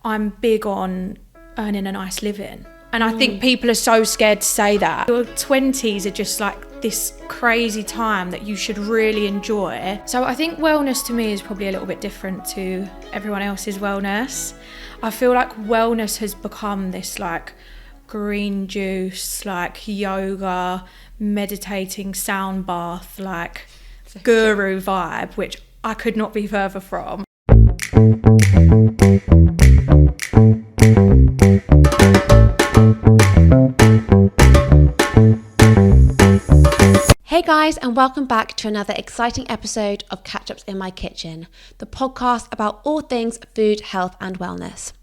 I'm big on earning a nice living. And I think people are so scared to say that. Your 20s are just like this crazy time that you should really enjoy. So I think wellness to me is probably a little bit different to everyone else's wellness. I feel like wellness has become this like green juice, like yoga, meditating sound bath, like guru vibe, which I could not be further from. Hey guys, and welcome back to another exciting episode of Catch Ups in My Kitchen, the podcast about all things food, health and wellness.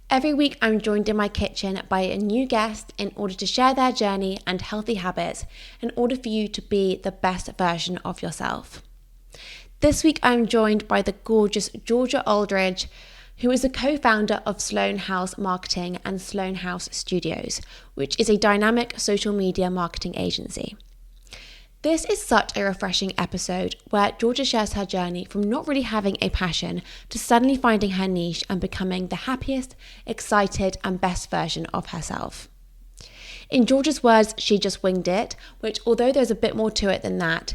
Every week I'm joined in my kitchen by a new guest in order to share their journey and healthy habits in order for you to be the best version of yourself. This week I'm joined by the gorgeous Georgia Aldridge, who is the co-founder of Sloane House Marketing and Sloane House Studios, which is a dynamic social media marketing agency. This is such a refreshing episode where Georgia shares her journey from not really having a passion to suddenly finding her niche and becoming the happiest, excited and best version of herself. In Georgia's words, she just winged it, which although there's a bit more to it than that,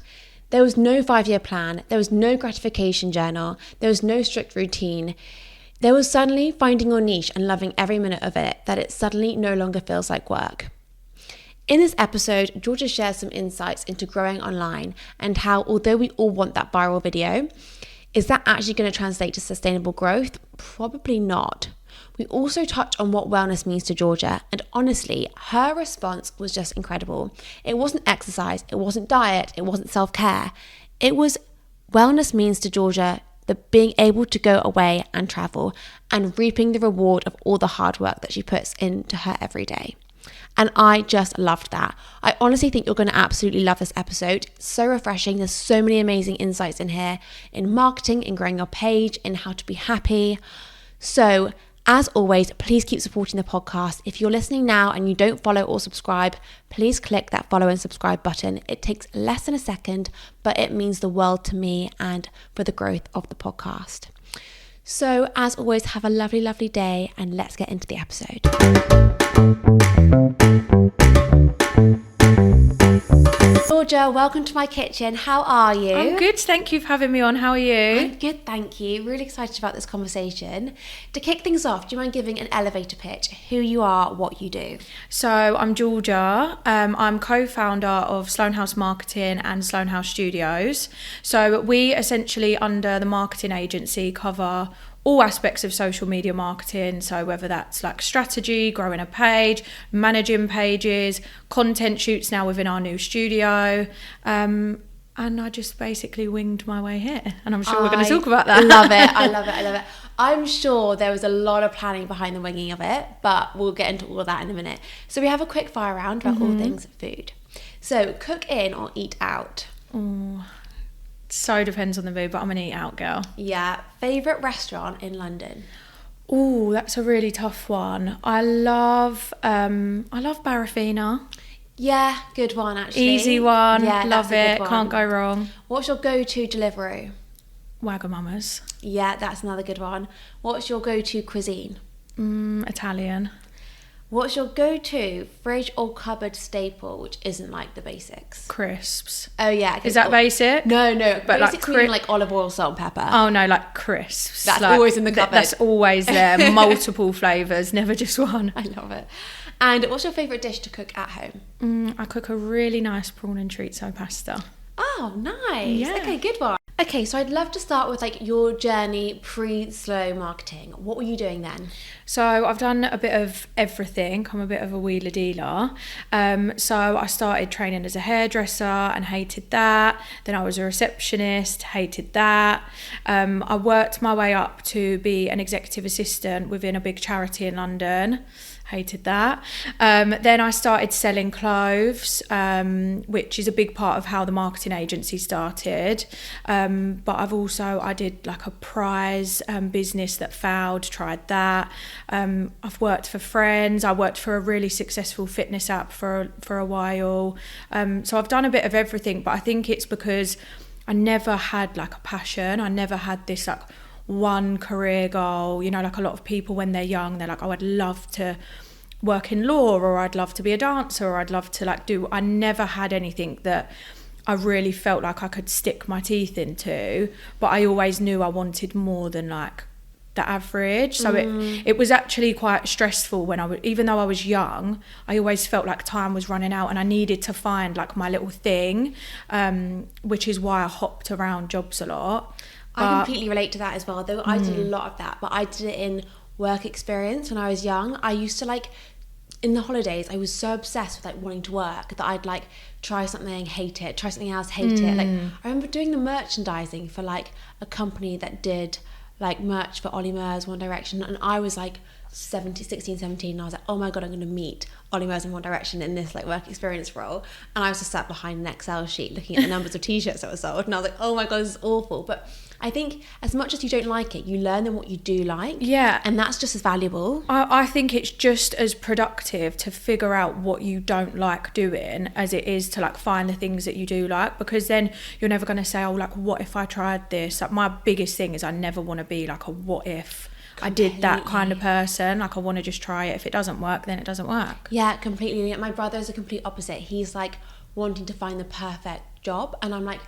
there was no 5-year plan, there was no gratification journal, there was no strict routine. There was suddenly finding your niche and loving every minute of it, that it suddenly no longer feels like work. In this episode, Georgia shares some insights into growing online and how, although we all want that viral video, is that actually going to translate to sustainable growth? Probably not. We also touch on what wellness means to Georgia, and honestly, her response was just incredible. It wasn't exercise, it wasn't diet, it wasn't self-care. It was wellness means to Georgia the being able to go away and travel and reaping the reward of all the hard work that she puts into her every day. And I just loved that. I honestly think you're going to absolutely love this episode. It's so refreshing. There's so many amazing insights in here, in marketing, in growing your page, in how to be happy. So as always, please keep supporting the podcast. If you're listening now and you don't follow or subscribe, please click that follow and subscribe button. It takes less than a second, but it means the world to me and for the growth of the podcast. So as always, have a lovely, lovely day and let's get into the episode. Georgia, welcome to my kitchen. How are you? I'm good, thank you for having me on. How are you? I'm good, thank you. Really excited about this conversation. To kick things off, do you mind giving an elevator pitch? Who you are, what you do? So I'm Georgia. I'm co-founder of Sloane House Marketing and Sloane House Studios. So we essentially, under the marketing agency, cover all aspects of social media marketing, so whether that's like strategy, growing a page, managing pages, content shoots now within our new studio, and I just basically winged my way here, and I'm sure we're going to talk about that. I love it. I'm sure there was a lot of planning behind the winging of it, but we'll get into all of that in a minute. So we have a quick fire round about all things food. So cook in or eat out? So depends on the mood, but I'm an eat out girl. Yeah. Favourite restaurant in London? Oh, that's a really tough one. I love Barafina. Yeah, good one actually. Easy one. Yeah, love it. Can't go wrong. What's your go-to Deliveroo? Wagamama's. Yeah, that's another good one. What's your go-to cuisine? Italian. What's your go-to fridge or cupboard staple, which isn't like the basics? Crisps. Oh yeah. Is that basic? No. But basics mean like olive oil, salt and pepper. Oh no, like crisps. That's like, always in the cupboard. That's always there. Multiple flavours, never just one. I love it. And what's your favourite dish to cook at home? I cook a really nice prawn and chorizo pasta. Oh, nice. Yeah. Okay, good one. Okay, so I'd love to start with like your journey pre-Slow marketing. What were you doing then? So I've done a bit of everything. I'm a bit of a wheeler dealer. So I started training as a hairdresser and hated that. Then I was a receptionist, hated that. I worked my way up to be an executive assistant within a big charity in London. Hated that. Then I started selling clothes, which is a big part of how the marketing agency started. But I did like a prize business that failed, tried that. I've worked for friends. I worked for a really successful fitness app for a while. So I've done a bit of everything, but I think it's because I never had like a passion. I never had this like one career goal. You know, like a lot of people when they're young, they're like, oh, I'd love to work in law, or I'd love to be a dancer, or I'd love to like do. I never had anything that I really felt like I could stick my teeth into, but I always knew I wanted more than like the average. So it was actually quite stressful when even though I was young, I always felt like time was running out and I needed to find like my little thing, which is why I hopped around jobs a lot. I completely relate to that as well, though I did a lot of that, but I did it in work experience when I was young. I used to like, in the holidays, I was so obsessed with like wanting to work that I'd like try something, hate it, try something else, hate it. Like I remember doing the merchandising for like a company that did like merch for Ollie Murs, One Direction, and I was like 16, 17, and I was like, oh my god, I'm going to meet Ollie Murs and One Direction in this like work experience role. And I was just sat behind an Excel sheet looking at the numbers of t-shirts that were sold, and I was like, oh my god, this is awful. But I think as much as you don't like it, you learn then what you do like. Yeah. And that's just as valuable. I think it's just as productive to figure out what you don't like doing as it is to like find the things that you do like, because then you're never going to say, oh, like, what if I tried this? Like my biggest thing is I never want to be like a what if I did that kind of person. Like I want to just try it. If it doesn't work, then it doesn't work. Yeah, completely. My brother is a complete opposite. He's like wanting to find the perfect job, and I'm like,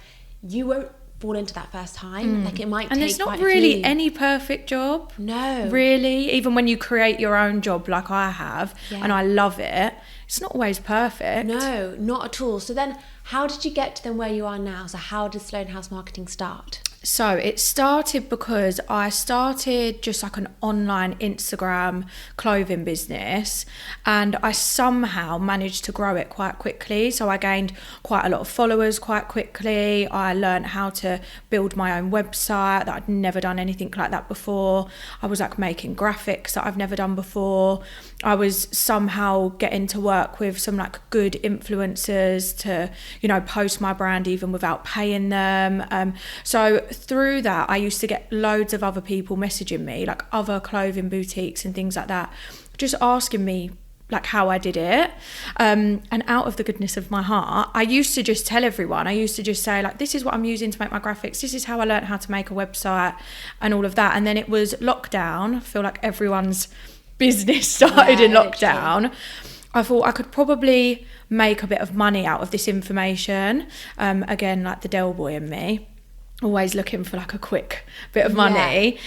you won't fall into that first time. Like it might take. And there's not really any perfect job. No. Really, even when you create your own job like I have, and I love it, it's not always perfect. No, not at all. So then how did you get to then where you are now? So how did Sloane House Marketing start? So it started because I started just like an online Instagram clothing business, and I somehow managed to grow it quite quickly. So I gained quite a lot of followers quite quickly. I learned how to build my own website, that I'd never done anything like that before. I was like making graphics that I've never done before. I was somehow getting to work with some like good influencers to, you know, post my brand even without paying them. So through that, I used to get loads of other people messaging me, like other clothing boutiques and things like that, just asking me like how I did it. And out of the goodness of my heart, I used to just tell everyone, I used to just say like, this is what I'm using to make my graphics, this is how I learned how to make a website and all of that. And then it was lockdown. I feel like everyone's business started in lockdown. Literally. I thought I could probably make a bit of money out of this information. Again, like the Del boy in me, always looking for like a quick bit of money.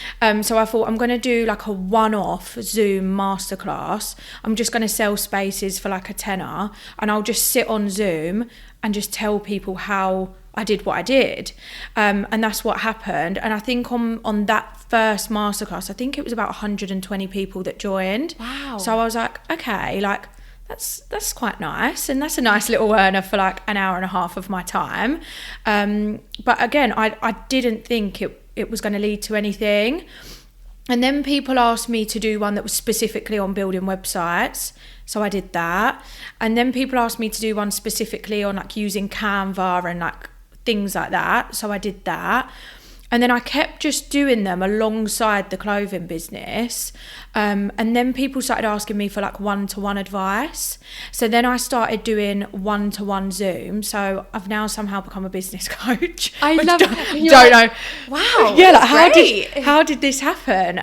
So I thought I'm going to do like a one-off Zoom masterclass. I'm just going to sell spaces for like a tenner, and I'll just sit on Zoom and just tell people how I did what I did. And that's what happened. And I think on that first masterclass, I think it was about 120 people that joined. Wow. So I was like, okay, like that's quite nice, and that's a nice little earner for like an hour and a half of my time. But again, I didn't think it was going to lead to anything. And then people asked me to do one that was specifically on building websites, so I did that. And then people asked me to do one specifically on like using Canva and like things like that, so I did that. And then I kept just doing them alongside the clothing business. And then people started asking me for like one-to-one advice. So then I started doing one-to-one Zoom. So I've now somehow become a business coach. I love it. Don't know. Wow. Yeah, like how did this happen?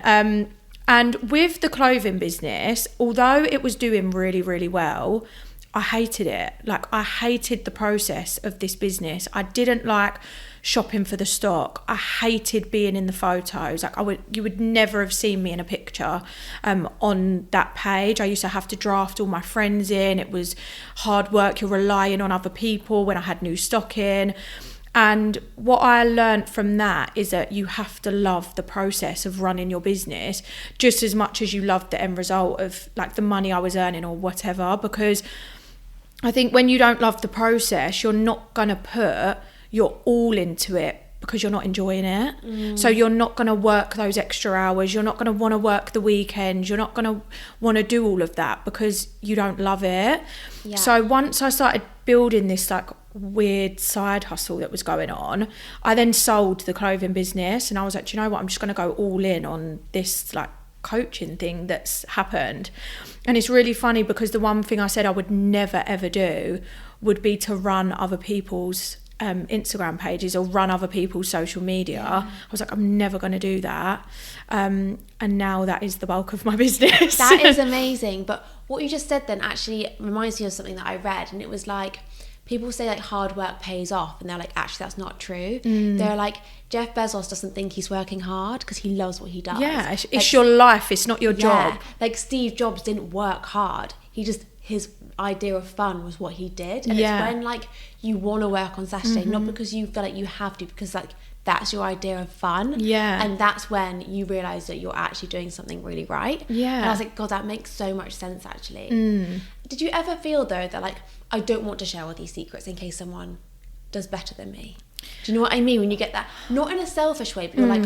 And with the clothing business, although it was doing really, really well, I hated it. Like I hated the process of this business. I didn't like shopping for the stock. I hated being in the photos. Like you would never have seen me in a picture on that page. I used to have to draft all my friends in. It was hard work. You're relying on other people when I had new stock in. And what I learned from that is that you have to love the process of running your business just as much as you love the end result of like the money I was earning or whatever. Because I think when you don't love the process, you're not going to put your all into it because you're not enjoying it. So you're not going to work those extra hours. You're not going to want to work the weekends. You're not going to want to do all of that because you don't love it. Yeah. So once I started building this like weird side hustle that was going on, I then sold the clothing business, and I was like, do you know what? I'm just going to go all in on this like coaching thing that's happened. And it's really funny because the one thing I said I would never ever do would be to run other people's Instagram pages or run other people's social media. I was like, I'm never going to do that. And now that is the bulk of my business. That is amazing. But what you just said then actually reminds me of something that I read, and it was like, people say like hard work pays off, and they're like, actually that's not true. They're like, Jeff Bezos doesn't think he's working hard because he loves what he does. Yeah, it's your life, it's not your job. Like Steve Jobs didn't work hard. His idea of fun was what he did. And it's when like you want to work on Saturday, not because you feel like you have to, because like that's your idea of fun. Yeah. And that's when you realise that you're actually doing something really right. Yeah. And I was like, God, that makes so much sense actually. Did you ever feel though that like, I don't want to share all these secrets in case someone does better than me? Do you know what I mean? When you get that, not in a selfish way, but you're like,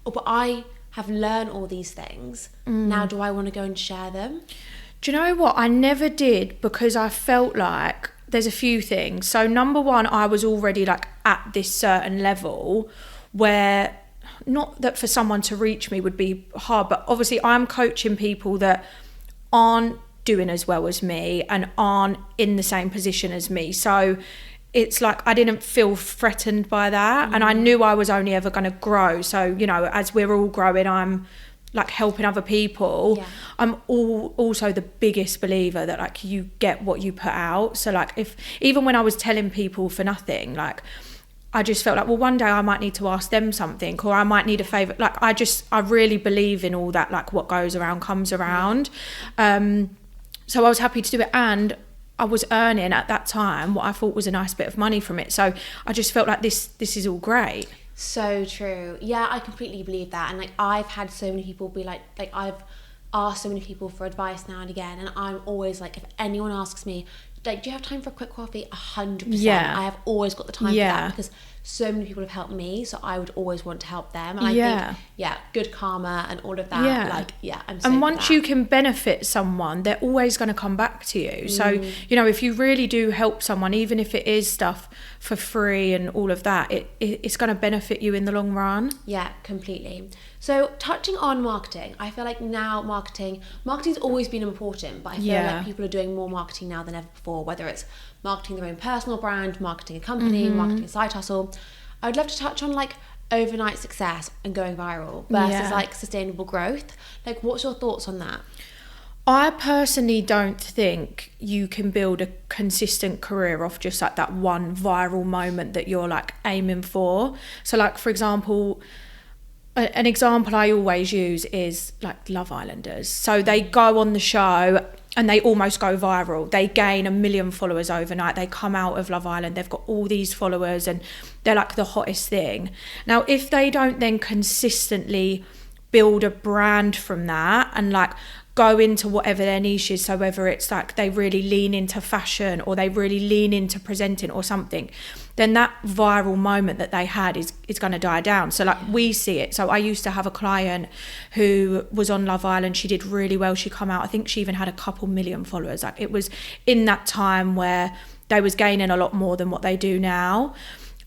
oh, but I have learned all these things. Now do I want to go and share them? Do you know what? I never did, because I felt like there's a few things. So number one, I was already like at this certain level where, not that for someone to reach me would be hard, but obviously I'm coaching people that aren't doing as well as me and aren't in the same position as me. So it's like I didn't feel threatened by that. And I knew I was only ever going to grow. So, you know, as we're all growing, I'm like helping other people. I'm also the biggest believer that like you get what you put out. So like even when I was telling people for nothing, like I just felt like, well, one day I might need to ask them something, or I might need a favour. Like I really believe in all that, like what goes around comes around. So I was happy to do it, and I was earning at that time what I thought was a nice bit of money from it. So I just felt like this is all great. So true. Yeah, I completely believe that. And like I've had so many people be like I've asked so many people for advice now and again, and I'm always like, if anyone asks me like, do you have time for a quick coffee? 100%. Yeah. I have always got the time for that, because so many people have helped me, so I would always want to help them. And I think, good karma and all of that. Yeah. Like, I'm so And once you can benefit someone, they're always going to come back to you. So, you know, if you really do help someone, even if it is stuff for free and all of that, it's going to benefit you in the long run. Yeah, completely. So touching on marketing, I feel like now marketing's always been important, but I feel like people are doing more marketing now than ever before, whether it's marketing their own personal brand, marketing a company, marketing a side hustle. I would love to touch on like overnight success and going viral versus like sustainable growth. Like, what's your thoughts on that? I personally don't think you can build a consistent career off just like that one viral moment that you're like aiming for. So like, for example, an example I always use is like Love Islanders. So they go on the show and they almost go viral. They gain 1 million followers overnight. They come out of Love Island, they've got all these followers and they're like the hottest thing. Now, if they don't then consistently build a brand from that and like go into whatever their niche is, so whether it's like they really lean into fashion or they really lean into presenting or something, then that viral moment that they had is going to die down. So like we see it. So I used to have a client who was on Love Island. She did really well. She come out, I think she even had a couple million followers. Like it was in that time where they was gaining a lot more than what they do now.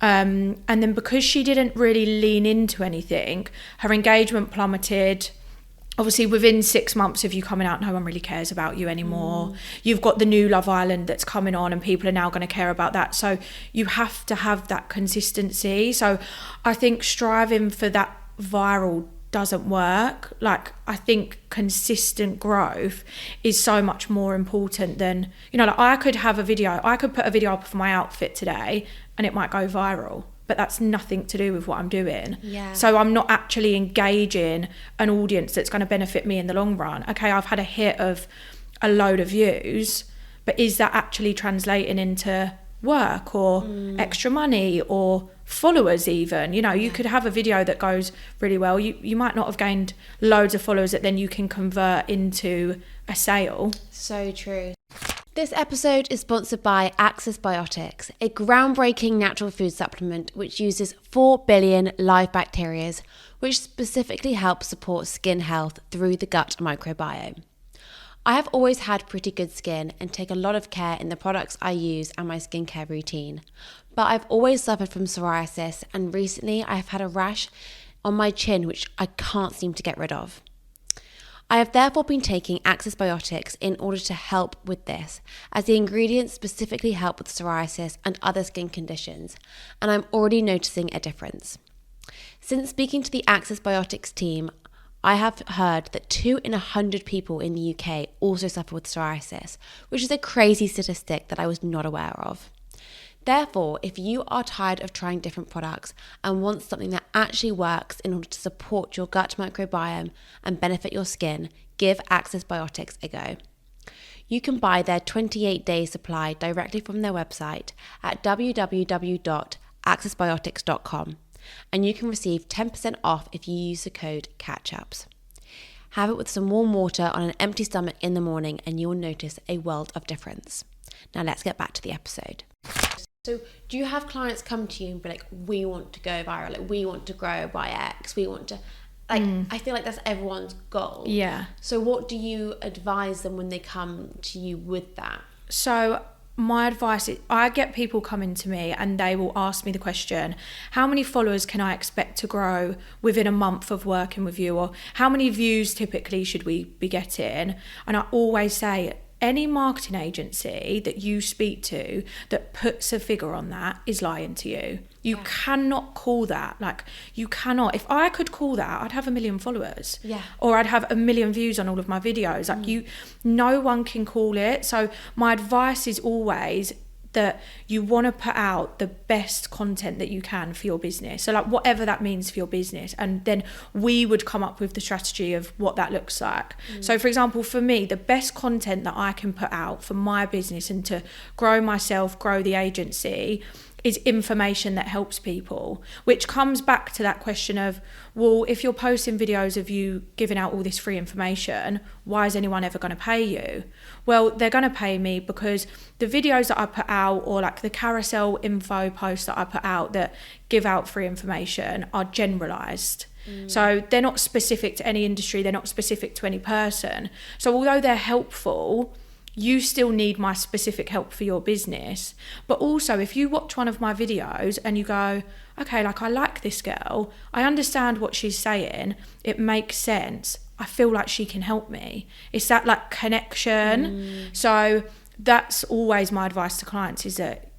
And then because she didn't really lean into anything, her engagement plummeted. Obviously, within 6 months of you coming out, no one really cares about you anymore. You've got the new Love Island that's coming on and people are now going to care about that. So you have to have that consistency. So I think striving for that viral doesn't work. Like, I think consistent growth is so much more important than, you know, like I could put a video up of my outfit today and it might go viral. But that's nothing to do with what I'm doing. Yeah. So I'm not actually engaging an audience that's going to benefit me in the long run. Okay, I've had a hit of a load of views, but is that actually translating into work or extra money or followers even? You know, you could have a video that goes really well. You might not have gained loads of followers that then you can convert into a sale. So true. This episode is sponsored by Access Biotics, a groundbreaking natural food supplement which uses 4 billion live bacteria, which specifically help support skin health through the gut microbiome. I have always had pretty good skin and take a lot of care in the products I use and my skincare routine, but I've always suffered from psoriasis, and recently I have had a rash on my chin which I can't seem to get rid of. I have therefore been taking Access Biotics in order to help with this, as the ingredients specifically help with psoriasis and other skin conditions, and I'm already noticing a difference. Since speaking to the Access Biotics team, I have heard that 2 in 100 people in the UK also suffer with psoriasis, which is a crazy statistic that I was not aware of. Therefore, if you are tired of trying different products and want something that actually works in order to support your gut microbiome and benefit your skin, give Access Biotics a go. You can buy their 28-day supply directly from their website at www.accessbiotics.com, and you can receive 10% off if you use the code CATCHUPS. Have it with some warm water on an empty stomach in the morning and you will notice a world of difference. Now let's get back to the episode. So do you have clients come to you and be like, we want to go viral, like we want to grow by X, we want to, like, I feel like that's everyone's goal. Yeah. So what do you advise them when they come to you with that? So my advice is, I get people coming to me and they will ask me the question, how many followers can I expect to grow within a month of working with you? Or how many views typically should we be getting? And I always say, any marketing agency that you speak to that puts a figure on that is lying to you. You cannot call that. Like, you cannot. If I could call that, I'd have 1 million followers. Yeah. Or I'd have 1 million views on all of my videos. Like, no one can call it. So my advice is always that you want to put out the best content that you can for your business. So like whatever that means for your business. And then we would come up with the strategy of what that looks like. So for example, for me, the best content that I can put out for my business and to grow myself, grow the agency, is information that helps people, which comes back to that question of, well, if you're posting videos of you giving out all this free information, why is anyone ever going to pay you? Well, they're going to pay me because the videos that I put out, or like the carousel info posts that I put out that give out free information, are generalized. So they're not specific to any industry, they're not specific to any person. So although they're helpful, you still need my specific help for your business. But also, if you watch one of my videos and you go, okay, like, I like this girl, I understand what she's saying, it makes sense, I feel like she can help me. It's that like connection. So that's always my advice to clients, is that,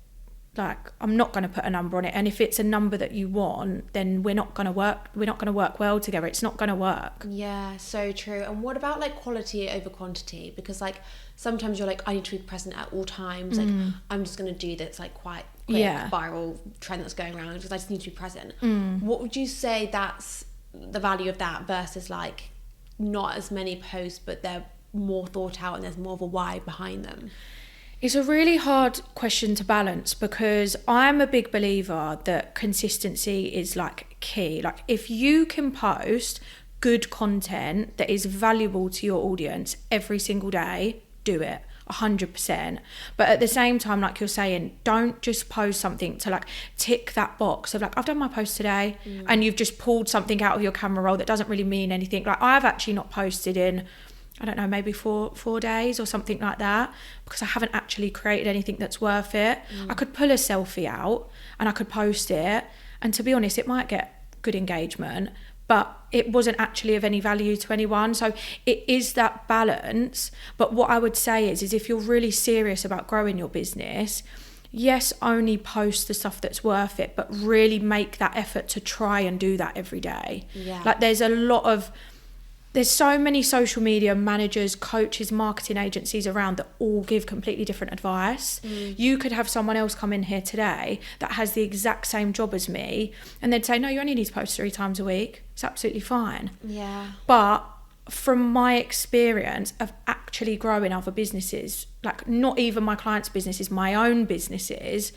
like, I'm not going to put a number on it, and if it's a number that you want, then we're not going to work well together. It's not going to work. Yeah, so true. And what about like quality over quantity? Because like sometimes you're like, I need to be present at all times, like I'm just going to do this like quite quick viral trend that's going around because I just need to be present. What would you say that's the value of that versus like not as many posts but they're more thought out and there's more of a why behind them? It's a really hard question to balance, because I'm a big believer that consistency is like key. Like, if you can post good content that is valuable to your audience every single day, do it 100%. But at the same time, like you're saying, don't just post something to like tick that box of like, I've done my post today, and you've just pulled something out of your camera roll that doesn't really mean anything. Like, I've actually not posted in, I don't know, maybe four days or something like that, because I haven't actually created anything that's worth it. I could pull a selfie out and I could post it, and to be honest, it might get good engagement, but it wasn't actually of any value to anyone. So it is that balance. But what I would say is if you're really serious about growing your business, yes, only post the stuff that's worth it, but really make that effort to try and do that every day. Like, there's so many social media managers, coaches, marketing agencies around that all give completely different advice. You could have someone else come in here today that has the exact same job as me, and they'd say, no, you only need to post 3 times a week. It's absolutely fine. Yeah. But from my experience of actually growing other businesses, like not even my clients' businesses, my own businesses,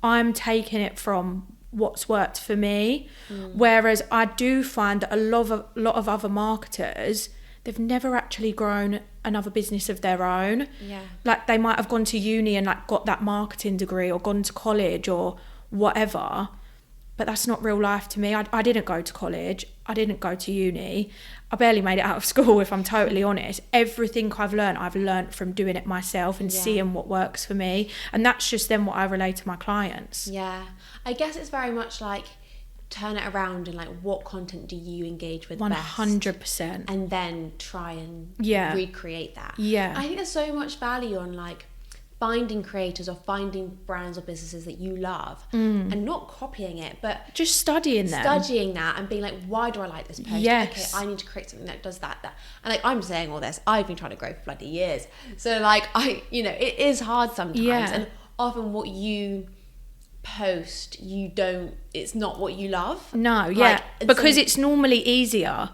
I'm taking it from what's worked for me. Whereas I do find that a lot of other marketers, they've never actually grown another business of their own. Like, they might have gone to uni and like got that marketing degree, or gone to college or whatever, but that's not real life to me. I didn't go to college, I didn't go to uni, I barely made it out of school, if I'm totally honest. Everything I've learned from doing it myself and seeing what works for me, and that's just then what I relate to my clients. I guess it's very much like turn it around and like, what content do you engage with 100%. best? And then try and recreate that. Yeah. I think there's so much value on like finding creators or finding brands or businesses that you love and not copying it, but just studying that and being like, why do I like this post? Yes. Okay, I need to create something that does that. And like, I'm saying all this, I've been trying to grow for bloody years. So like, it is hard sometimes. Yeah. And often what you post, it's not what you love. No, yeah, because it's normally easier.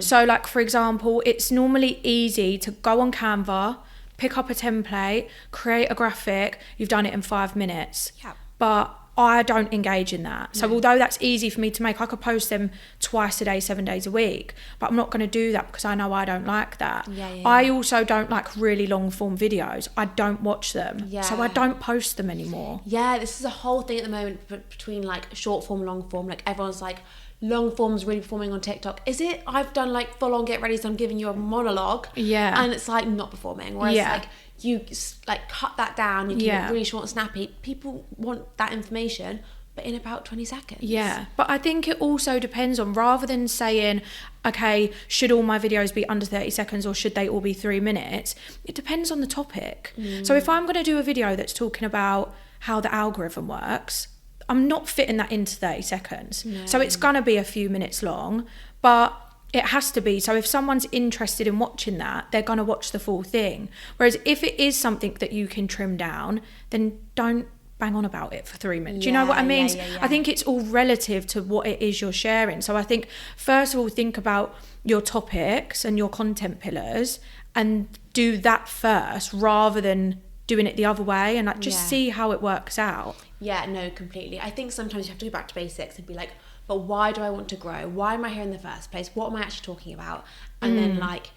So like, for example, it's normally easy to go on Canva, pick up a template, create a graphic, you've done it in 5 minutes. Yeah. But I don't engage in that. So although that's easy for me to make, I could post them twice a day, 7 days a week, but I'm not going to do that because I know I don't like that. I also don't like really long form videos. I don't watch them. So I don't post them anymore. Yeah, this is a whole thing at the moment between like short form, long form. Like everyone's like, long form's really performing on TikTok. Is it? I've done like full on get ready, so I'm giving you a monologue. Yeah. And it's like not performing. Whereas like you like cut that down, you keep it really short and snappy. People want that information, but in about 20 seconds. Yeah. But I think it also depends on, rather than saying, okay, should all my videos be under 30 seconds or should they all be 3 minutes? It depends on the topic. So if I'm going to do a video that's talking about how the algorithm works, I'm not fitting that into 30 seconds. So it's going to be a few minutes long, but it has to be. So if someone's interested in watching that, they're going to watch the full thing. Whereas if it is something that you can trim down, then don't bang on about it for 3 minutes. Do you know what I mean? I think it's all relative to what it is you're sharing. So I think, first of all, think about your topics and your content pillars and do that first rather than doing it the other way, and like just see how it works out. Yeah, no, completely. I think sometimes you have to go back to basics and be like, but why do I want to grow? Why am I here in the first place? What am I actually talking about? And then like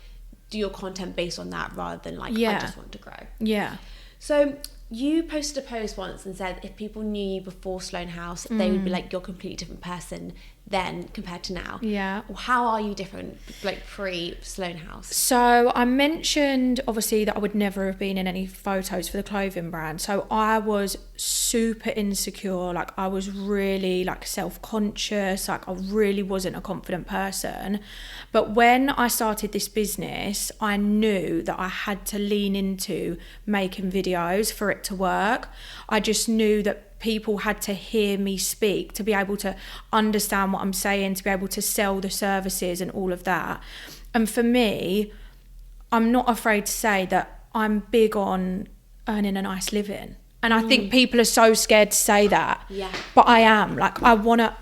do your content based on that rather than like, I just want to grow. Yeah. So you posted a post once and said if people knew you before Sloane House, they would be like, you're a completely different person then compared to now. Yeah. How are you different, like pre-Sloane House? So I mentioned obviously that I would never have been in any photos for the clothing brand. So I was super insecure. Like I was really like self-conscious. Like I really wasn't a confident person. But when I started this business, I knew that I had to lean into making videos for it to work. I just knew that people had to hear me speak to be able to understand what I'm saying, to be able to sell the services and all of that. And for me, I'm not afraid to say that I'm big on earning a nice living. And I think people are so scared to say that. Yeah. But I am. Like I wanna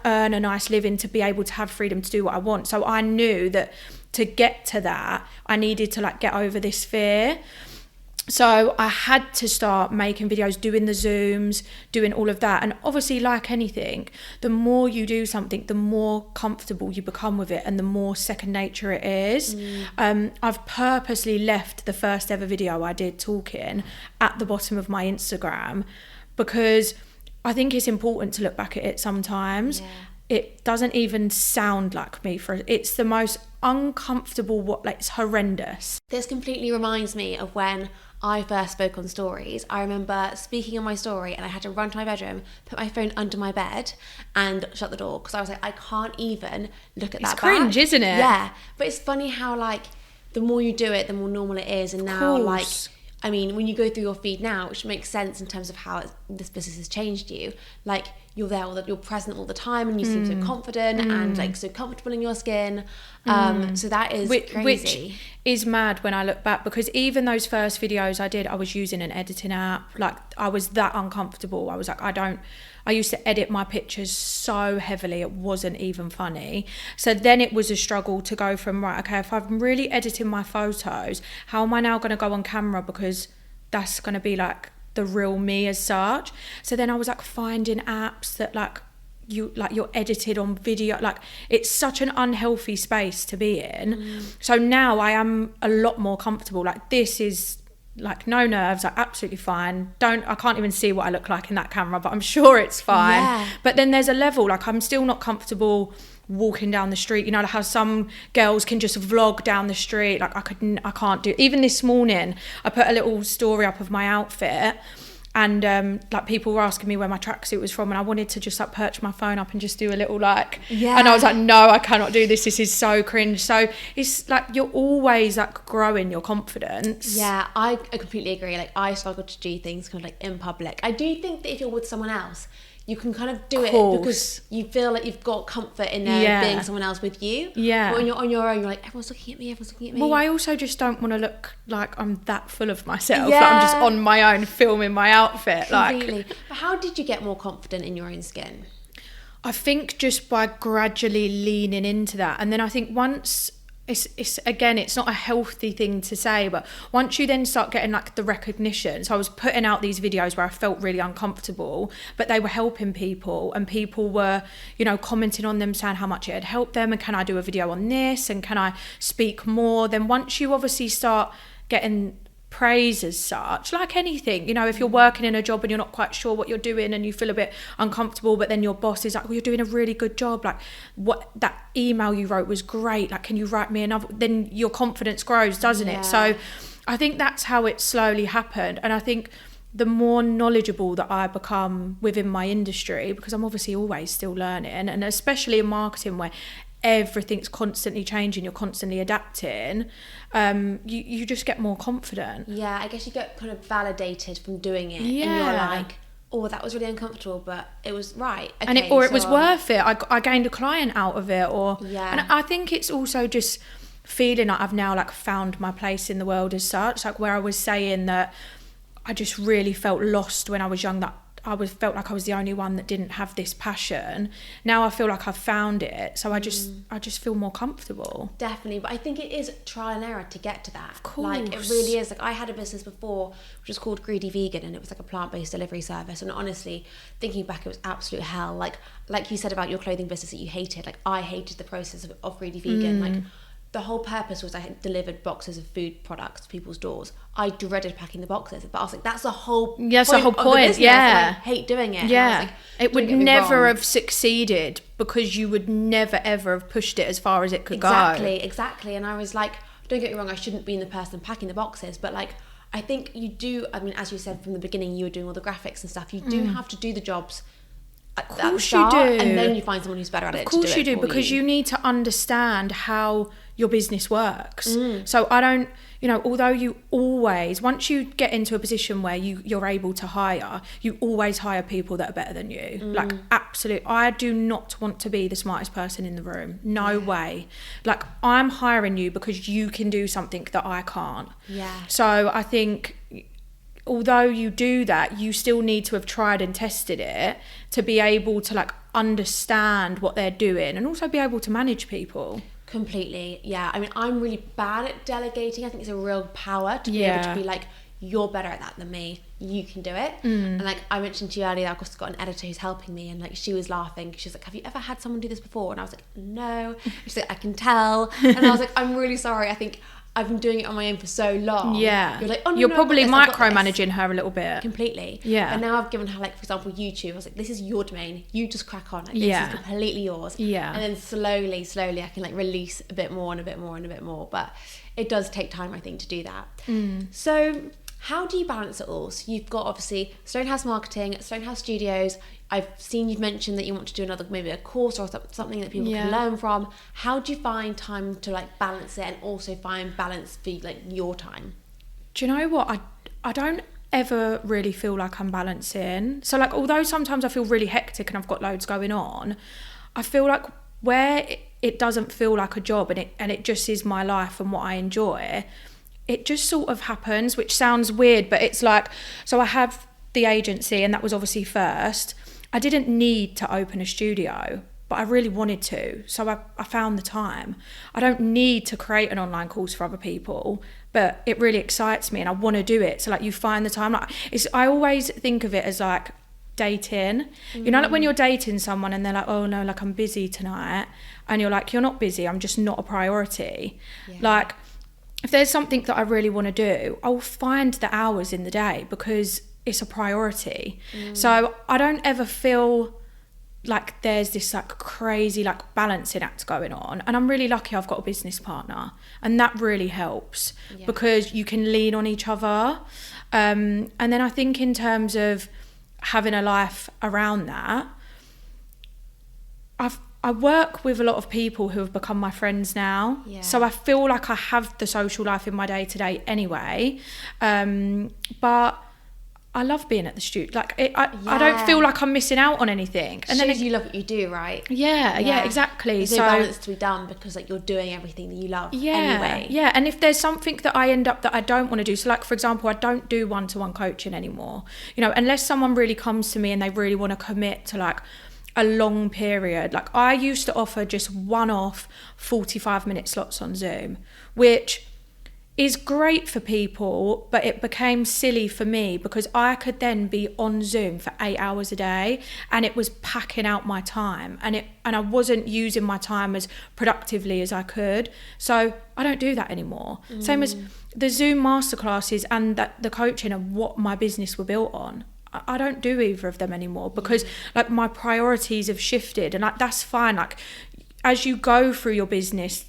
earn a nice living to be able to have freedom to do what I want. So I knew that to get to that, I needed to like get over this fear. So I had to start making videos, doing the Zooms, doing all of that. And obviously, like anything, the more you do something, the more comfortable you become with it and the more second nature it is. I've purposely left the first ever video I did talking at the bottom of my Instagram because I think it's important to look back at it sometimes. Yeah. It doesn't even sound like me. It's the most uncomfortable, it's horrendous. This completely reminds me of when I first spoke on stories. I remember speaking on my story and I had to run to my bedroom, put my phone under my bed and shut the door because I was like, I can't even look at that. It's cringe, isn't it? Yeah. But it's funny how like the more you do it, the more normal it is. And now like, I mean, when you go through your feed now, which makes sense in terms of how this business has changed you, like you're there, you're present all the time and you seem so confident and like so comfortable in your skin. So that is crazy. Which is mad when I look back because even those first videos I did, I was using an editing app. Like I was that uncomfortable. I was like, I used to edit my pictures so heavily, it wasn't even funny. So then it was a struggle to go from, right, okay, if I'm really editing my photos, how am I now going to go on camera because that's going to be like the real me as such. So then I was like finding apps that you're edited on video. Like it's such an unhealthy space to be in. So now I am a lot more comfortable. Like this is like no nerves, like absolutely fine. I can't even see what I look like in that camera, but I'm sure it's fine. Yeah. But then there's a level, like I'm still not comfortable walking down the street. You know, like how some girls can just vlog down the street. Like I can't do. Even this morning, I put a little story up of my outfit, and like people were asking me where my tracksuit was from, and I wanted to just like perch my phone up and just do a little like, and I was like, no, I cannot do this. This is so cringe. So it's like you're always like growing your confidence. Yeah, I completely agree. Like I struggle to do things kind of like in public. I do think that if you're with someone else, you can kind of do it because you feel like you've got comfort in there being someone else with you. Yeah. But when you're on your own, you're like, everyone's looking at me. Well, I also just don't want to look like I'm that full of myself. Yeah. Like I'm just on my own filming my outfit. Completely. Like. But how did you get more confident in your own skin? I think just by gradually leaning into that. And then I think once... It's not a healthy thing to say, but once you then start getting like the recognition, so I was putting out these videos where I felt really uncomfortable, but they were helping people, and people were, you know, commenting on them, saying how much it had helped them, and can I do a video on this, and can I speak more? Then once you obviously start getting praise as such, like anything, you know, if you're working in a job and you're not quite sure what you're doing and you feel a bit uncomfortable, but then your boss is like, well, you're doing a really good job, like what that email you wrote was great, like can you write me another, then your confidence grows, doesn't it? So I think that's how it slowly happened. And I think the more knowledgeable that I become within my industry, because I'm obviously always still learning, and especially in marketing where everything's constantly changing, you're constantly adapting, you just get more confident. Yeah, I guess you get kind of validated from doing it, and you're like, oh, that was really uncomfortable, but it was right. Okay, and it was worth it. I gained a client out of it, and I think it's also just feeling like I've now like found my place in the world as such, like where I was saying that I just really felt lost when I was young, that felt like I was the only one that didn't have this passion. Now I feel like I've found it, so I just feel more comfortable. Definitely, but I think it is trial and error to get to that. Of course. Like it really is. Like I had a business before which was called Greedy Vegan, and it was like a plant-based delivery service, and honestly, thinking back, it was absolute hell. Like you said about your clothing business that you hated, like I hated the process of Greedy Vegan. Like the whole purpose was I had delivered boxes of food products to people's doors. I dreaded packing the boxes, but I was like, that's the whole point. Yeah, I hate doing it. Yeah, like, it would never have succeeded because you would never ever have pushed it as far as it could go. Exactly. And I was like, don't get me wrong, I shouldn't be the person packing the boxes, but like I think you do. I mean, as you said from the beginning, you were doing all the graphics and stuff. You do have to do the jobs. Of course you do. And then you find someone who's better at it. Of course you do, because you need to understand how your business works. So I don't, you know, although you always, once you get into a position where you're able to hire, you always hire people that are better than you. Like absolute, I do not want to be the smartest person in the room. No way. Like I'm hiring you because you can do something that I can't. Yeah. So I think, although you do that, you still need to have tried and tested it to be able to like understand what they're doing and also be able to manage people. Completely, yeah. I mean, I'm really bad at delegating. I think it's a real power to be able to be like, you're better at that than me, you can do it. And like I mentioned to you earlier, I've got an editor who's helping me, and like she was laughing. She was like, have you ever had someone do this before? And I was like, no. She's like, I can tell. And I was like, I'm really sorry. I think I've been doing it on my own for so long. Yeah. You're like, oh no, you're probably micromanaging her a little bit. Completely. Yeah. And now I've given her, like, for example, YouTube. I was like, this is your domain. You just crack on. Like, this is completely yours. Yeah. And then slowly, I can like release a bit more and a bit more and a bit more. But it does take time, I think, to do that. So how do you balance it all? So you've got obviously Sloane House Marketing, Sloane House Studios. I've seen you've mentioned that you want to do another, maybe a course or something that people can learn from. How do you find time to like balance it and also find balance for like your time? Do you know what? I don't ever really feel like I'm balancing. So like, although sometimes I feel really hectic and I've got loads going on, I feel like where it doesn't feel like a job and it just is my life and what I enjoy, it just sort of happens, which sounds weird, but it's like, so I have the agency, and that was obviously first. I didn't need to open a studio, but I really wanted to, so I found the time. I don't need to create an online course for other people, but it really excites me and I want to do it. So like, you find the time. Like, I always think of it as like dating. You know, like when you're dating someone and they're like, oh no, like I'm busy tonight, and you're like, you're not busy, I'm just not a priority. Like, if there's something that I really want to do, I'll find the hours in the day because it's a priority. So I don't ever feel like there's this like crazy like balancing act going on, and I'm really lucky I've got a business partner, and that really helps because you can lean on each other. And then I think in terms of having a life around that, I work with a lot of people who have become my friends now. So I feel like I have the social life in my day to day anyway. But I love being at the studio. Like I don't feel like I'm missing out on anything. And then you love what you do, right? Yeah, exactly. There's no balance to be done because like you're doing everything that you love anyway. Yeah, and if there's something that I end up that I don't want to do, so like for example, I don't do one-to-one coaching anymore. You know, unless someone really comes to me and they really want to commit to like a long period. Like I used to offer just one-off 45-minute slots on Zoom, which is great for people, but it became silly for me because I could then be on Zoom for 8 hours a day, and it was packing out my time, and I wasn't using my time as productively as I could. So I don't do that anymore. Same as the Zoom masterclasses and the coaching and what my business were built on. I don't do either of them anymore because like my priorities have shifted, and like that's fine. Like as you go through your business,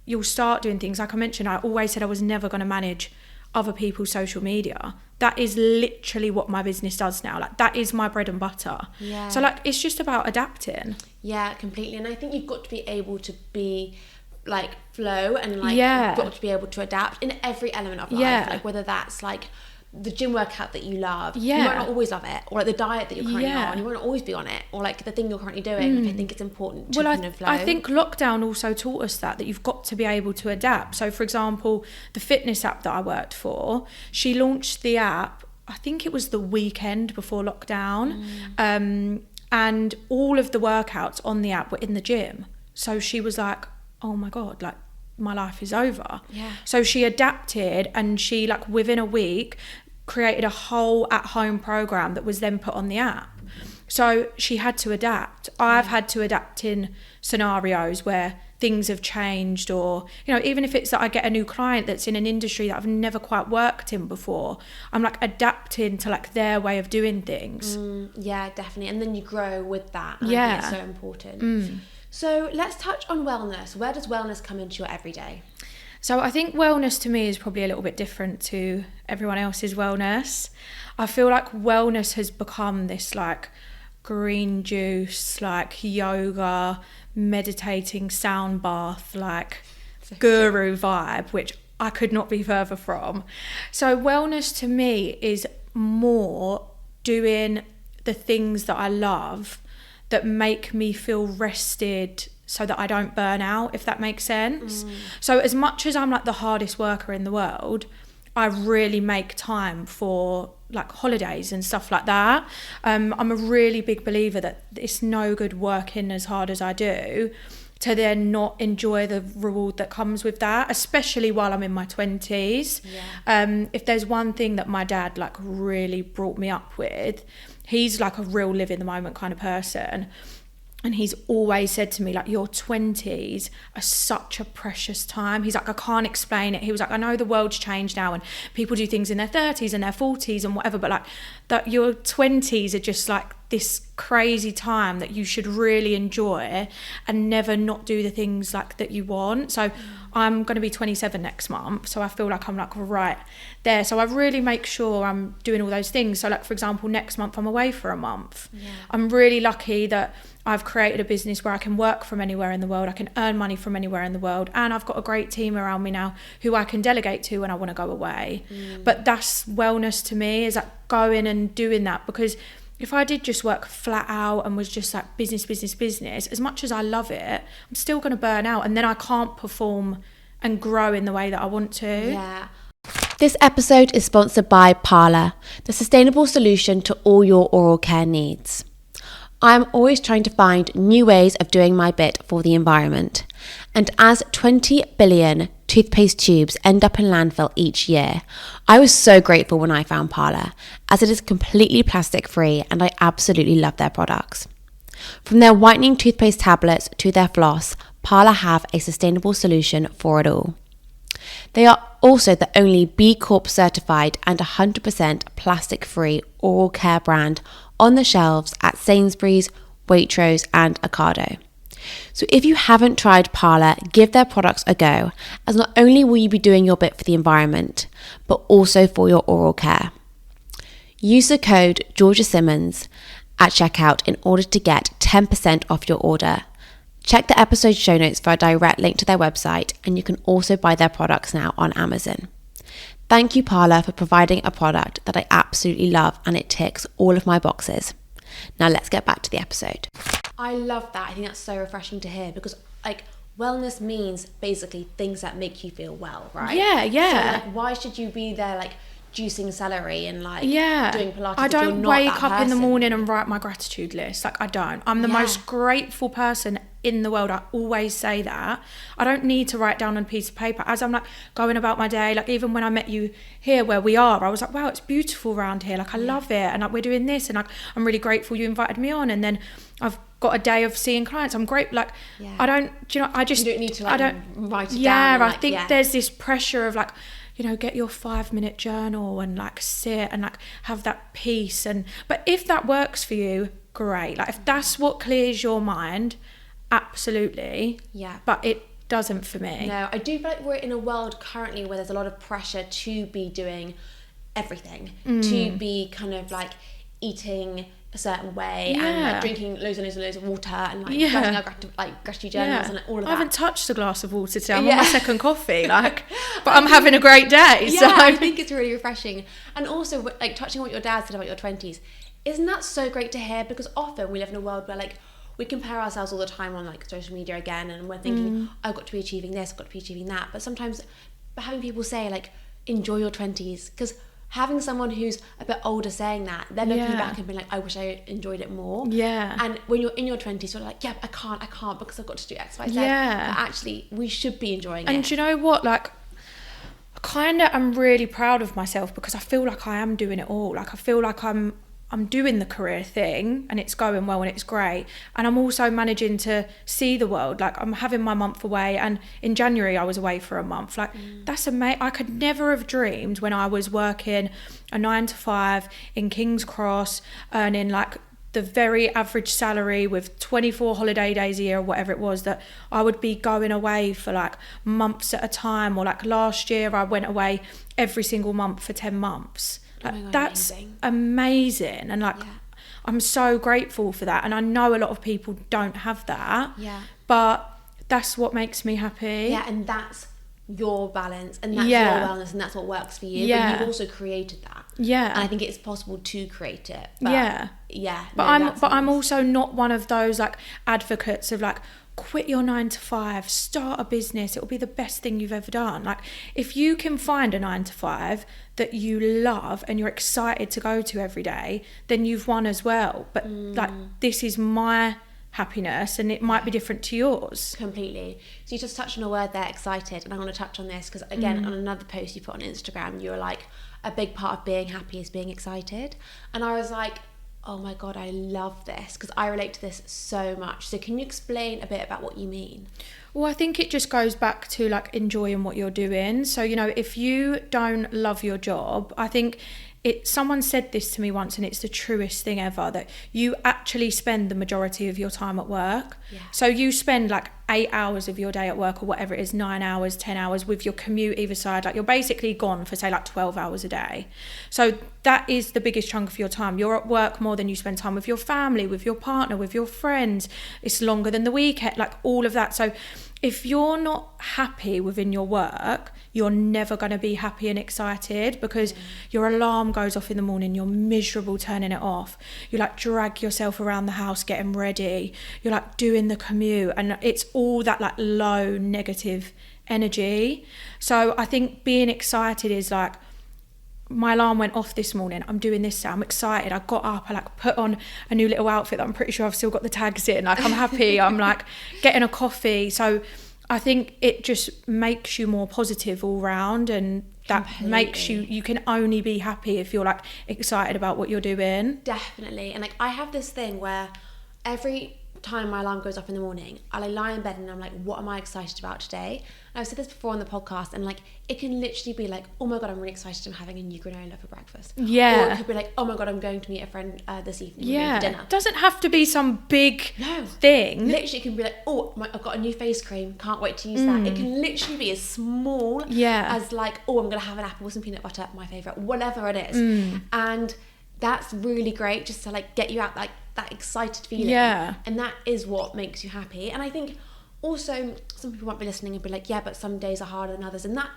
you'll start doing things. Like I mentioned, I always said I was never going to manage other people's social media. That is literally what my business does now. Like that is my bread and butter. So like it's just about adapting. Yeah, completely. And I think you've got to be able to be like flow and like you've got to be able to adapt in every element of life. Like whether that's like the gym workout that you love, you might not always love it, or like the diet that you're currently on, you won't always be on it, or like the thing you're currently doing. I think it's important to kind of flow. I think lockdown also taught us that you've got to be able to adapt. So for example, the fitness app that I worked for, she launched the app, I think it was the weekend before lockdown, and all of the workouts on the app were in the gym. So she was like, oh my God, like my life is over. So she adapted, and she like within a week created a whole at-home program that was then put on the app. So she had to adapt. I've had to adapt in scenarios where things have changed, or you know, even if it's that I get a new client that's in an industry that I've never quite worked in before, I'm like adapting to like their way of doing things. Yeah, definitely. And then you grow with that, and I think it's so important. So let's touch on wellness. Where does wellness come into your everyday? So I think wellness to me is probably a little bit different to everyone else's wellness. I feel like wellness has become this like green juice, like yoga, meditating sound bath, like guru vibe, which I could not be further from. So wellness to me is more doing the things that I love that make me feel rested so that I don't burn out, if that makes sense. So as much as I'm like the hardest worker in the world, I really make time for like holidays and stuff like that. I'm a really big believer that it's no good working as hard as I do to then not enjoy the reward that comes with that, especially while I'm in my 20s. If there's one thing that my dad like really brought me up with, he's like a real live in the moment kind of person. And he's always said to me, like, your 20s are such a precious time. He's like, I can't explain it. He was like, I know the world's changed now and people do things in their 30s and their 40s and whatever, but like that your 20s are just like this crazy time that you should really enjoy and never not do the things like that you want. So I'm going to be 27 next month, so I feel like I'm like right there. So I really make sure I'm doing all those things. So like for example, next month I'm away for a month. I'm really lucky that I've created a business where I can work from anywhere in the world, I can earn money from anywhere in the world, and I've got a great team around me now who I can delegate to when I want to go away. But that's wellness to me, is like going and doing that, because if I did just work flat out and was just like business, as much as I love it, I'm still going to burn out, and then I can't perform and grow in the way that I want to. This episode is sponsored by Parlour, the sustainable solution to all your oral care needs. I'm always trying to find new ways of doing my bit for the environment. And as 20 billion toothpaste tubes end up in landfill each year, I was so grateful when I found Parlour, as it is completely plastic free and I absolutely love their products. From their whitening toothpaste tablets to their floss, Parlour have a sustainable solution for it all. They are also the only B Corp certified and 100% plastic free oral care brand on the shelves at Sainsbury's, Waitrose, and Ocado. So if you haven't tried Parlour, give their products a go, as not only will you be doing your bit for the environment, but also for your oral care. Use the code Georgia Simmons at checkout in order to get 10% off your order. Check the episode show notes for a direct link to their website, and you can also buy their products now on Amazon. Thank you, Parlour, for providing a product that I absolutely love, and it ticks all of my boxes. Now let's get back to the episode. I love that. I think that's so refreshing to hear, because like wellness means basically things that make you feel well, right? Yeah. So like, why should you be there like juicing celery and like doing Pilates? I don't wake up in the person? morning and write my gratitude list. Like I don't. I'm the most grateful person in the world. I always say that. I don't need to write down on a piece of paper as I'm like going about my day. Like even when I met you here where we are, I was like, wow, it's beautiful around here. Like I love it, and like we're doing this, and like I'm really grateful you invited me on. And then I've got a day of seeing clients. I'm great. Like I don't. Do you know? I just. You don't need to like I don't write it down. Yeah, and, I think there's this pressure of like, you know, get your 5-minute journal and like sit and like have that peace. And but if that works for you, great. Like if that's what clears your mind, absolutely. Yeah. But it doesn't for me. No, I do feel like we're in a world currently where there's a lot of pressure to be doing everything, to be kind of like eating a certain way and like drinking loads of water and like writing our gratitude journals and all of that. I haven't touched a glass of water today. I'm on my second coffee, like, but I'm having a great day. Yeah, so I think it's really refreshing. And also, like, touching on what your dad said about your 20s, isn't that so great to hear? Because often we live in a world where like we compare ourselves all the time on like social media again, and we're thinking, I've got to be achieving this, I've got to be achieving that. But sometimes having people say like, enjoy your 20s, because having someone who's a bit older saying that, they're looking back and being like, I wish I enjoyed it more. Yeah. And when you're in your 20s, you're like, yeah, I can't because I've got to do X, Y, Z. Yeah. But actually, we should be enjoying it. And do you know what? Like, I kind of am really proud of myself because I feel like I am doing it all. Like, I feel like I'm doing the career thing and it's going well and it's great. And I'm also managing to see the world. Like I'm having my month away, and in January I was away for a month. Like that's amazing. I could never have dreamed when I was working a 9-to-5 in King's Cross, earning like the very average salary with 24 holiday days a year or whatever it was, that I would be going away for like months at a time. Or like last year I went away every single month for 10 months. Like, God, that's amazing. And like I'm so grateful for that, and I know a lot of people don't have that, but that's what makes me happy. And that's your balance, and that's your wellness, and that's what works for you. But you've also created that, and I think it's possible to create it. But but I'm also not one of those like advocates of like, quit your 9-to-5, start a business, it will be the best thing you've ever done. Like if you can find a 9-to-5 that you love and you're excited to go to every day, then you've won as well. But like this is my happiness and it might be different to yours. Completely. So you just touched on a word there, excited, and I want to touch on this because again on another post you put on Instagram, you were like, a big part of being happy is being excited. And I was like, oh my God, I love this because I relate to this so much. So can you explain a bit about what you mean? Well, I think it just goes back to like enjoying what you're doing. So, you know, if you don't love your job, I think someone said this to me once, and it's the truest thing ever, that you actually spend the majority of your time at work. So you spend like 8 hours of your day at work, or whatever it is, 9 hours, 10 hours with your commute either side. Like you're basically gone for say like 12 hours a day. So that is the biggest chunk of your time. You're at work more than you spend time with your family, with your partner, with your friends. It's longer than the weekend, like all of that. So if you're not happy within your work, you're never going to be happy and excited, because your alarm goes off in the morning, you're miserable turning it off. You like drag yourself around the house getting ready. You're like doing the commute, and it's all that like low negative energy. So I think being excited is like, my alarm went off this morning, I'm doing this, I'm excited, I got up, I like put on a new little outfit that I'm pretty sure I've still got the tags in, like I'm happy, I'm like getting a coffee. So I think it just makes you more positive all round, and that makes you can only be happy if you're like excited about what you're doing. Definitely. And like I have this thing where every time my alarm goes off in the morning, I lie in bed and I'm like, what am I excited about today? And I've said this before on the podcast, and like, it can literally be like, oh my God, I'm really excited, I'm having a new granola for breakfast. Yeah. Or it could be like, oh my God, I'm going to meet a friend this evening Yeah. for dinner. It doesn't have to be some big thing. Literally, it can be like, I've got a new face cream, can't wait to use that. It can literally be as small as like, I'm going to have an apple with some peanut butter, my favourite, whatever it is. And that's really great, just to like get you out like that excited feeling. And that is what makes you happy. And I think also some people might be listening and be like, yeah, but some days are harder than others, and that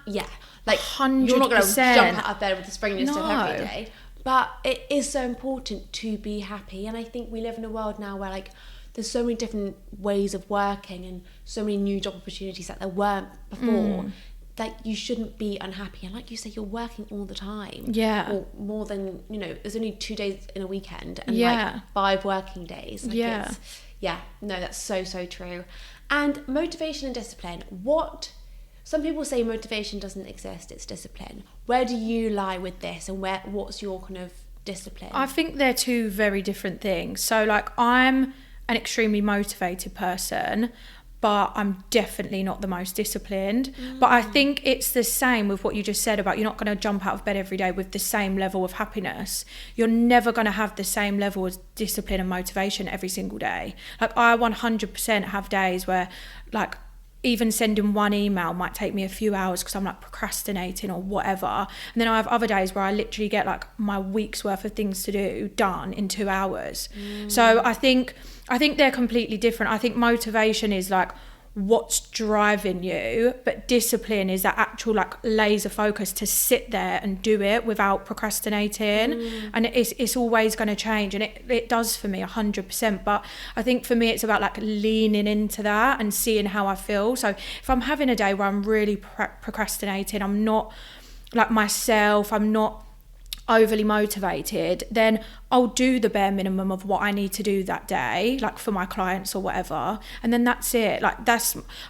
like 100%. You're not going to jump out of bed with a spring in your step every day, but it is so important to be happy. And I think we live in a world now where like there's so many different ways of working and so many new job opportunities that there weren't before. Like, you shouldn't be unhappy, and like you say, you're working all the time, or more than, there's only 2 days in a weekend and like 5 working days, like no, that's so true. And motivation and discipline, some people say motivation doesn't exist, it's discipline. Where do you lie with this, and what's your kind of discipline? I think they're two very different things. So like, I'm an extremely motivated person, but I'm definitely not the most disciplined. But I think it's the same with what you just said about you're not going to jump out of bed every day with the same level of happiness. You're never going to have the same level of discipline and motivation every single day. Like, I 100% have days where like even sending one email might take me a few hours because I'm like procrastinating or whatever. And then I have other days where I literally get like my week's worth of things to do done in 2 hours. So I think they're completely different. I think motivation is like what's driving you, but discipline is that actual like laser focus to sit there and do it without procrastinating. And it's always going to change, and it does for me 100%. But I think for me it's about like leaning into that and seeing how I feel. So if I'm having a day where I'm really procrastinating, I'm not like myself, I'm not overly motivated, then I'll do the bare minimum of what I need to do that day, like for my clients or whatever, and then that's it. Like, I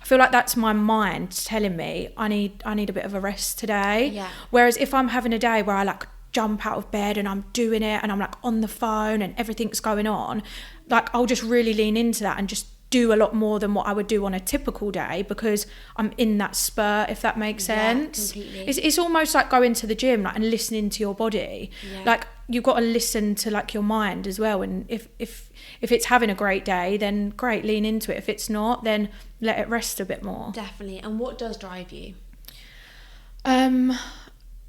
feel like that's my mind telling me I need a bit of a rest today. Whereas if I'm having a day where I like jump out of bed and I'm doing it and I'm like on the phone and everything's going on, like I'll just really lean into that and just do a lot more than what I would do on a typical day, because I'm in that spur, if that makes sense. Completely. It's almost like going to the gym, like, and listening to your body. Like, you've got to listen to like your mind as well, and if it's having a great day, then great, lean into it. If it's not, then let it rest a bit more. Definitely. And what does drive you?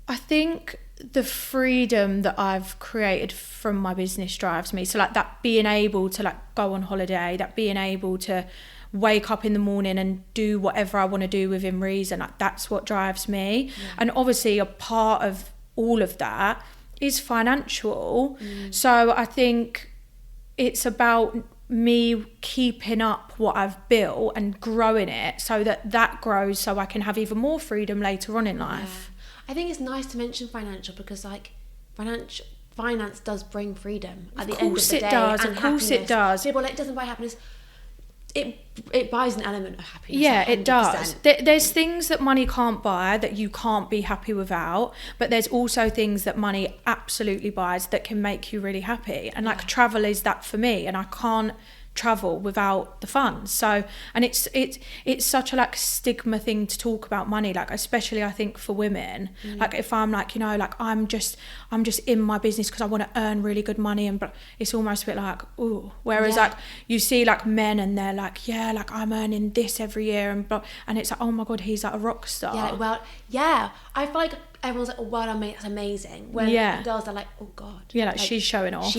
I think the freedom that I've created from my business drives me. So like that being able to like go on holiday, that being able to wake up in the morning and do whatever I want to do within reason, like that's what drives me. And obviously a part of all of that is financial. So I think it's about me keeping up what I've built and growing it so that grows, so I can have even more freedom later on in life. I think it's nice to mention financial, because like finance does bring freedom at the end of the day. Of course it does. People, it doesn't buy happiness. It buys an element of happiness. Yeah, 100%. It does. There's things that money can't buy that you can't be happy without, but there's also things that money absolutely buys that can make you really happy. And like travel is that for me, and I can't travel without the funds. So, and it's such a like stigma thing to talk about money, like especially I think for women. Like if I'm like, like I'm just in my business because I want to earn really good money, and but it's almost a bit like, ooh. Whereas like you see like men and they're like, like I'm earning this every year, and it's like, oh my God, he's like a rock star. I feel like everyone's like, oh wow, that's amazing. When girls are like, oh God. Yeah, like she's showing off.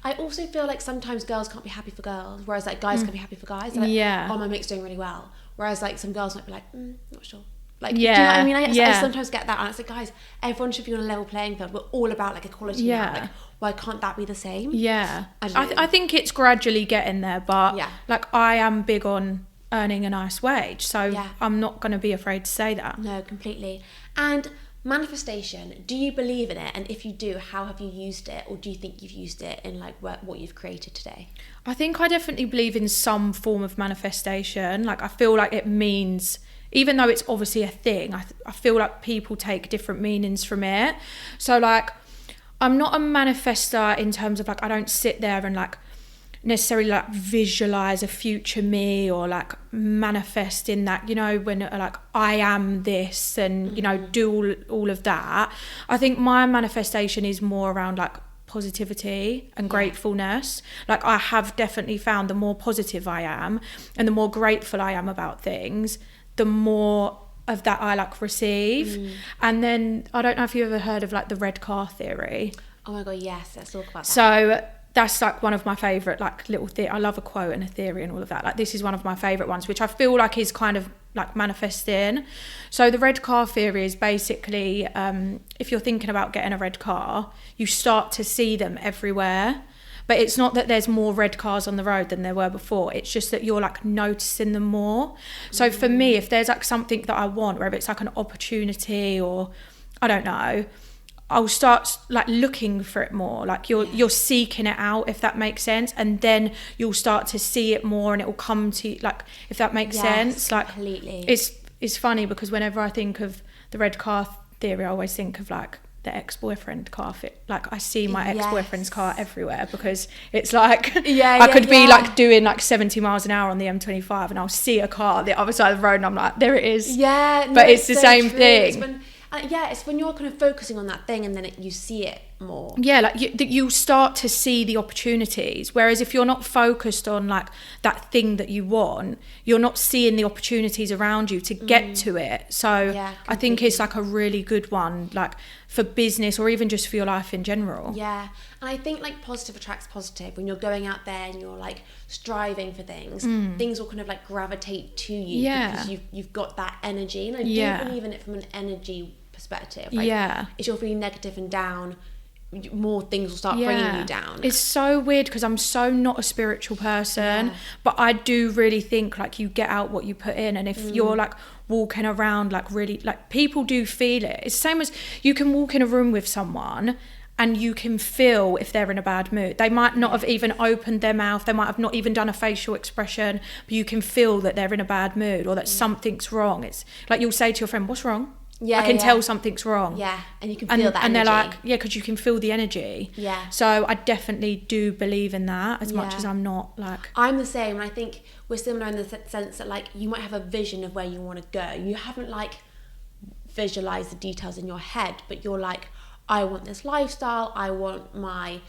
I also feel like sometimes girls can't be happy for girls, whereas like guys can be happy for guys. Like, oh, my mate's doing really well. Whereas like some girls might be like, not sure. Like, do you know what I mean? I sometimes get that, and it's like, guys, everyone should be on a level playing field. We're all about like equality now. Like, why can't that be the same? I think it's gradually getting there, but like I am big on earning a nice wage, so I'm not going to be afraid to say that. No, completely. And manifestation, do you believe in it? And if you do, how have you used it? Or do you think you've used it in like what you've created today? I think I definitely believe in some form of manifestation. Like I feel like it means, even though it's obviously a thing, I feel like people take different meanings from it. So like I'm not a manifestor in terms of like I don't sit there and like necessarily like visualize a future me or like manifest in that, you know, when like I am this and, you know, do all of that. I think my manifestation is more around like positivity and gratefulness. Like I have definitely found the more positive I am and the more grateful I am about things, the more of that I like receive. And then I don't know if you ever heard of like the red car theory. Oh my god, yes, let's talk about that. So that's like one of my favourite like little I love a quote and a theory and all of that. Like this is one of my favourite ones, which I feel like is kind of like manifesting. So the red car theory is basically if you're thinking about getting a red car, you start to see them everywhere. But it's not that there's more red cars on the road than there were before. It's just that you're like noticing them more. So for me, if there's like something that I want, whether it's like an opportunity or I don't know, I'll start like looking for it more. Like you're seeking it out, if that makes sense, and then you'll start to see it more, and it will come to you, like, if that makes sense. Like completely. It's funny because whenever I think of the red car theory, I always think of like the ex-boyfriend car fit. Like I see my ex-boyfriend's car everywhere because it's like I could be like doing like 70 miles an hour on the M25 and I'll see a car on the other side of the road and I'm like, there it is. But it's the same thing. It's when you're kind of focusing on that thing and then you see it more. Yeah, like you start to see the opportunities. Whereas if you're not focused on like that thing that you want, you're not seeing the opportunities around you to get to it. So I think it's like a really good one, like for business or even just for your life in general. Yeah, and I think like positive attracts positive. When you're going out there and you're like striving for things, things will kind of like gravitate to you because you've got that energy. And I do believe in it from an energy perspective. Like, if you're feeling negative and down, more things will start bringing you down. It's so weird because I'm so not a spiritual person, but I do really think like you get out what you put in. And if you're like walking around like really, like people do feel it. It's the same as you can walk in a room with someone and you can feel if they're in a bad mood. They might not have even opened their mouth, they might have not even done a facial expression, but you can feel that they're in a bad mood or that something's wrong. It's like you'll say to your friend, what's wrong? I can tell something's wrong. Yeah, and you can feel that energy. And they're like, because you can feel the energy. Yeah. So I definitely do believe in that as much as I'm not like... I'm the same, and I think we're similar in the sense that like you might have a vision of where you want to go. You haven't like visualized the details in your head, but you're like, I want this lifestyle, I want my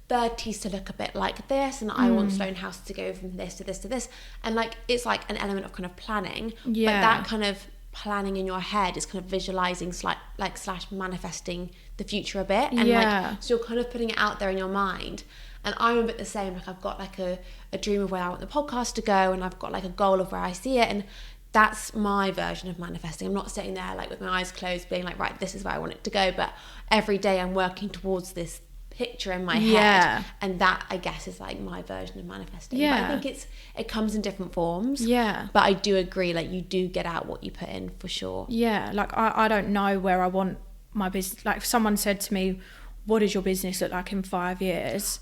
30s to look a bit like this, and I want Sloane House to go from this to this to this. And like it's like an element of kind of planning. But that kind of planning in your head is kind of visualizing / manifesting the future a bit, and like so you're kind of putting it out there in your mind. And I'm a bit the same. Like I've got like a dream of where I want the podcast to go, and I've got like a goal of where I see it, and that's my version of manifesting. I'm not sitting there like with my eyes closed being like, right, this is where I want it to go, but every day I'm working towards this picture in my head, and that I guess is like my version of manifesting. But I think it comes in different forms, but I do agree, like you do get out what you put in for sure. Like I don't know where I want my business. Like if someone said to me, what does your business look like in 5 years?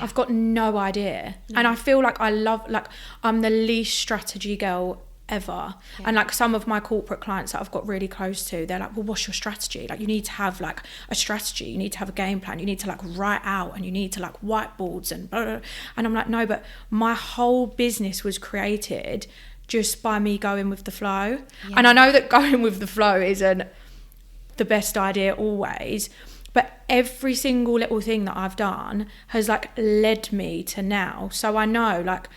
I've got no idea. And I feel like I'm the least strategy girl ever. And like some of my corporate clients that I've got really close to, they're like, well, what's your strategy? Like you need to have like a strategy, you need to have a game plan, you need to like write out, and you need to like whiteboards and blah, blah, blah. And I'm like, no, but my whole business was created just by me going with the flow. And I know that going with the flow isn't the best idea always, but every single little thing that I've done has like led me to now. So I know like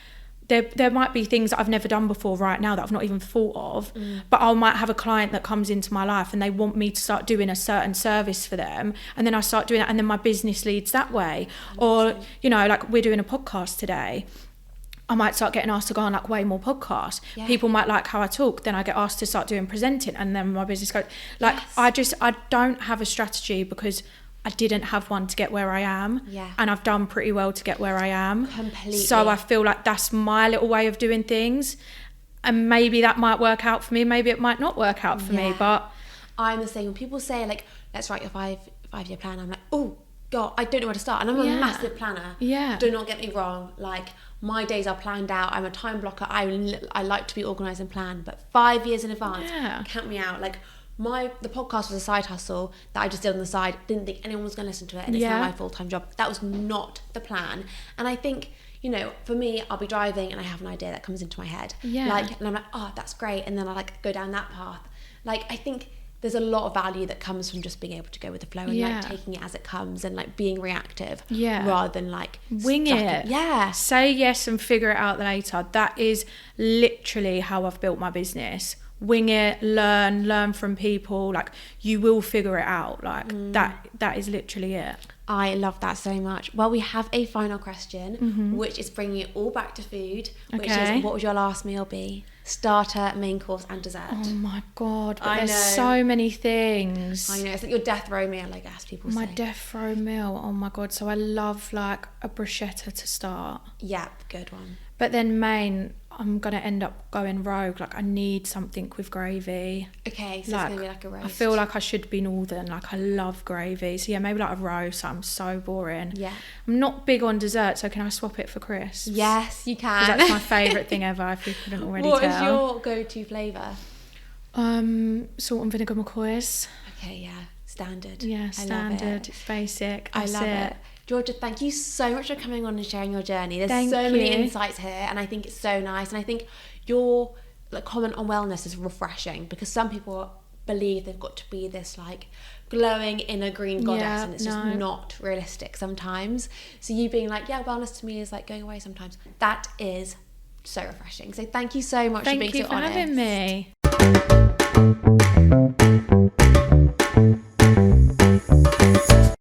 there might be things that I've never done before right now that I've not even thought of, but I might have a client that comes into my life and they want me to start doing a certain service for them, and then I start doing that, and then my business leads that way. Or, you know, like we're doing a podcast today, I might start getting asked to go on like way more podcasts. People might like how I talk, then I get asked to start doing presenting, and then my business goes like I don't have a strategy because I didn't have one to get where I am, and I've done pretty well to get where I am. Completely. So I feel like that's my little way of doing things, and maybe that might work out for me, maybe it might not work out for me, but I'm the same. When people say like, let's write your five-year plan, I'm like, oh God, I don't know where to start. And I'm a massive planner. Do not get me wrong, like my days are planned out. I'm a time blocker. I like to be organised and planned, but 5 years in advance, count me out. Like the podcast was a side hustle that I just did on the side. Didn't think anyone was going to listen to it, and it's now my full-time job. That was not the plan. And I think, you know, for me, I'll be driving and I have an idea that comes into my head. Yeah. Like, and I'm like, oh, that's great. And then I like go down that path. Like, I think there's a lot of value that comes from just being able to go with the flow and like taking it as it comes and like being reactive rather than like wing it. Yeah. Say yes and figure it out later. That is literally how I've built my business. Wing it, learn from people. Like, you will figure it out. Like that is literally it. I love that so much. Well, we have a final question, which is bringing it all back to food, which is, what would your last meal be? Starter, main course and dessert. Oh my God, but there's so many things. I know, it's like your death row meal, I guess people say. My death row meal, oh my God. So I love like a bruschetta to start. Yeah, good one. But then main, I'm going to end up going rogue. Like, I need something with gravy. Okay, so like, it's going to be like a roast. I feel like I should be northern. Like, I love gravy. So yeah, maybe like a roast. I'm so boring. Yeah. I'm not big on dessert, so can I swap it for crisps? Yes, you can. 'Cause that's my favourite thing ever, if you couldn't already What tell. is your go-to flavour? Salt and vinegar McCoys. Okay, yeah, standard. Yeah, standard. It's basic. I love it. Georgia, thank you so much for coming on and sharing your journey. There's so many insights here, and I think it's so nice. And I think your comment on wellness is refreshing, because some people believe they've got to be this like glowing inner green goddess, and it's just not realistic sometimes. So you being like, yeah, wellness to me is like going away sometimes. That is so refreshing. So thank you so much for being so honest. Thank you for having me.